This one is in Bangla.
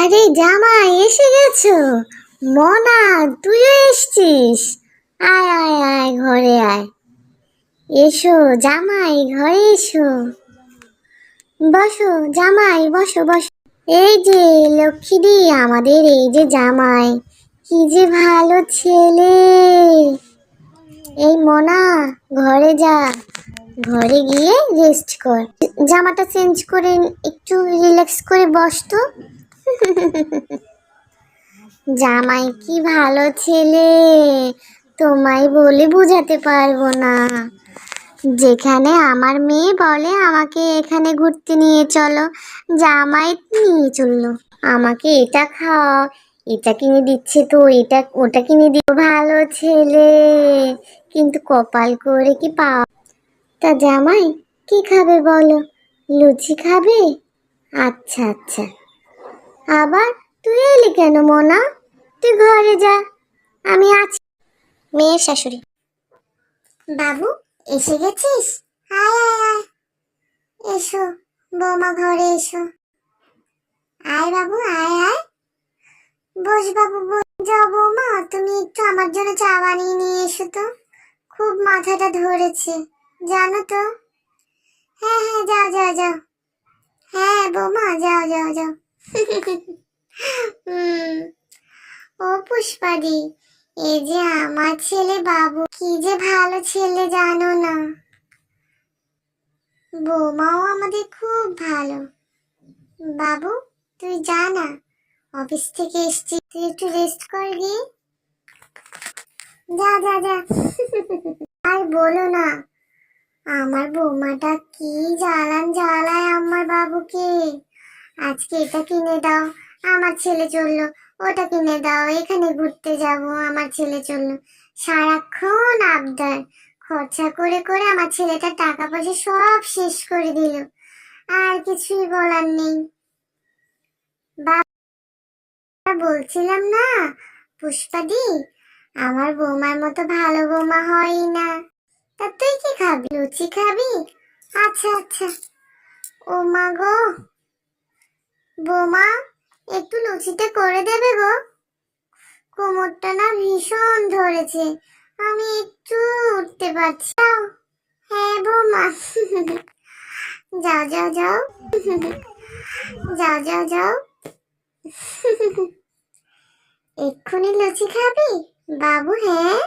আরে জামাই এসে গেছো? মনা, তুইও এসছিস? আয় আয় আয়, ঘরে আয়। এসো জামাই, ঘরে এসো। বসো জামাই, বসো বসো। এই যে লক্ষ্মীদি, আমাদের এই যে জামাই, কি যে ভালো ছেলে। এই মনা, ঘরে যা, ঘরে গিয়ে রেস্ট কর। জামাটা চেঞ্জ করে একটু রিল্যাক্স করে বস তো। জামাই কি ভালো ছেলে, তোমায় বলে বোঝাতে পারবো না। যেখানে আমার মেয়ে বলে আমাকে এখানে ঘুরতে নিয়ে চলো, জামাই নিয়ে চললো। আমাকে এটা খাও, এটা কিনে দিচ্ছে তো এটা ওটা কিনে দিও। ভালো ছেলে, কিন্তু কপাল করে কি পাও। তা জামাই কি খাবে বলো? লুচি খাবে? আচ্ছা আচ্ছা। আবার তুই এলি কেন মোনা? তুই ঘরে যা, আমি আছি। মেয়ের শাশুড়ি। বাবু, এসে গেছিস? আয় আয় আয়, এসো বৌমা, ঘরে এসো। আয় বাবু, আয় আয়, বস বাবু বস। যাও বৌমা, তুমি একটু আমার জন্য চা বানিয়ে নিয়ে এসো তো, খুব মাথাটা ধরেছে জানো তো। হ্যাঁ হ্যাঁ, যাও যাও যাও। হ্যাঁ বৌমা, যাও যাও যাও। হুম। ও পুষ্পাদি, এই যে আমার ছেলে বাবু, কি যে ভালো ছেলে জানো না। বৌমাও আমাদের খুব ভালো। বাবু, তুই যা না, অফিস থেকে এসছি, তুই একটু রেস্ট কর গিয়ে। যা যা যা। আর বলো না, আমার বৌমাটা কি জ্বালান জ্বালায় আমার বাবুকে। আজকে এটা কিনে দাও, আমার ছেলে চললো। ওটা কিনে দাও, এখানে ঘুরতে যাব, আমার ছেলে চললো। সারাক্ষণ আবদার, খরচা করে করে আমার ছেলেটা টাকা পয়সা সব শেষ করে দিল। আর কিছুই বলার নেই। বাবা, বলছিলাম না পুষ্পাদি, আমার বৌমার মতো ভালো বৌমা হয়ই না। তা তুই কি খাবি? লুচি খাবি? আচ্ছা আচ্ছা। ও মা গো, বৌমা একটু লুচিটা করে দেবে গো, কোমরটা না ভীষণ ধরেছে, আমি একটু উঠতে পারছি না। হ্যাঁ বৌমা। যাও যাও যাও। যাও যাও যাও। এক্ষুনি লুচি খাবি বাবু? হ্যাঁ